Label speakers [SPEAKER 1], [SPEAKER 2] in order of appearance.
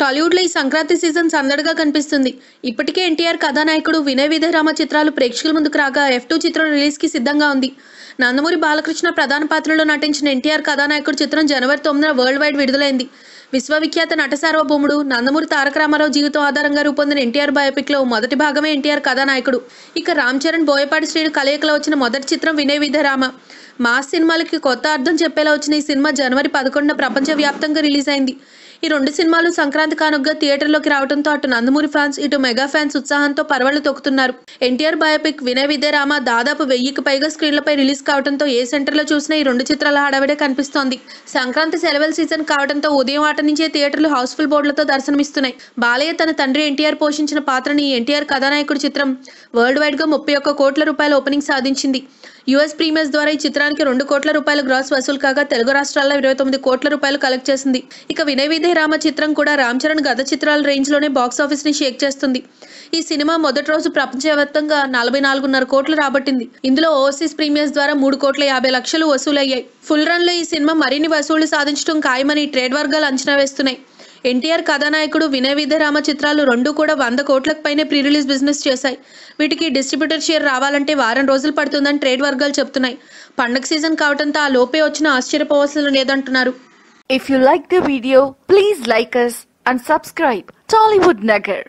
[SPEAKER 1] టాలీవుడ్ లో ఈ సంక్రాంతి సీజన్ సందడిగా కనిపిస్తుంది. ఇప్పటికే ఎన్టీఆర్ కథానాయకుడు వినయ విధేయరామ చిత్రాలు ప్రేక్షకుల ముందుకు రాగా F2 చిత్రం రిలీజ్ కి సిద్ధంగా ఉంది. నందమూరి బాలకృష్ణ ప్రధాన పాత్రలో నటించిన ఎన్టీఆర్ కథానాయకుడు చిత్రం జనవరి 9న వరల్డ్ వైడ్ విడుదలైంది. విశ్వవిఖ్యాత నట సార్వభౌముడు నందమూరి తారక రామారావు జీవితం ఆధారంగా రూపొందిన ఎన్టీఆర్ బయోపిక్ లో మొదటి భాగమే ఎన్టీఆర్ కథానాయకుడు. ఇక రామ్ చరణ్, బోయపాటి శ్రీను కలయికలో వచ్చిన మొదటి చిత్రం వినయ విధేయరామ. మాస్ సినిమాలకి కొత్త అర్థం చెప్పేలా వచ్చిన ఈ సినిమా జనవరి 11న ప్రపంచవ్యాప్తంగా రిలీజ్ అయింది. ఈ రెండు సినిమాలు సంక్రాంతి కానుకగా థియేటర్లోకి రావడంతో అటు నందమూరి ఫ్యాన్స్, ఇటు మెగా ఫ్యాన్స్ ఉత్సాహంతో పరవళ్లు తొక్కుతున్నారు. ఎన్టీఆర్ బయోపిక్ వినయ విధేయరామ దాదాపు 1000కి పైగా స్క్రీన్లపై రిలీజ్ కావడంతో ఏ సెంటర్లో చూసినా ఈ రెండు చిత్రాల హడావిడే కనిపిస్తోంది. సంక్రాంతి సెలవుల సీజన్ కావడంతో ఉదయం ఆట నుంచే థియేటర్లు హౌస్ఫుల్ బోర్డులతో దర్శనమిస్తున్నాయి. బాలయ్య తన తండ్రి ఎన్టీఆర్ పోషించిన పాత్రని ఎన్టీఆర్ కథానాయకుడి చిత్రం వరల్డ్ వైడ్ గా 31 కోట్ల రూపాయల ఓపెనింగ్ సాధించింది. యుఎస్ ప్రీమియర్స్ ద్వారా ఈ చిత్రానికి 2 కోట్ల రూపాయల గ్రాస్ వసూలు కాగా తెలుగు రాష్ట్రాల్లో 29 కోట్ల రూపాయలు కలెక్ట్ చేసింది. ఇక వినయ విధేయరామ చిత్రం కూడా రామ్ చరణ్ గత చిత్రాల రేంజ్ లోనే బాక్స్ ఆఫీస్ ని షేక్ చేస్తుంది. ఈ సినిమా మొదటి రోజు ప్రపంచవ్యాప్తంగా 44.5 కోట్లు రాబట్టింది. ఇందులో ఓవర్సీస్ ప్రీమియర్స్ ద్వారా 3 కోట్ల 50 లక్షలు వసూలయ్యాయి. ఫుల్ రన్ లో ఈ సినిమా మరిన్ని వసూళ్లు సాధించడం ఖాయమని ట్రేడ్ వర్గాలు అంచనా వేస్తున్నాయి. ఎన్టీఆర్ కథానాయకుడు వినయ విధేయరామ చిత్రాలు రెండు కూడా 100 కోట్లకు పైనే ప్రీ రిలీజ్ బిజినెస్ చేశాయి. వీటికి డిస్ట్రిబ్యూటర్ షేర్ రావాలంటే వారం రోజులు పడుతుందని ట్రేడ్ వర్గాలు చెప్తున్నాయి. పండగ సీజన్ కావడంతో ఆ లోపే వచ్చిన ఆశ్చర్యపోవాల్సిన లేదంటున్నారు.
[SPEAKER 2] If you like the video, please like us and subscribe Tollywood Nagar.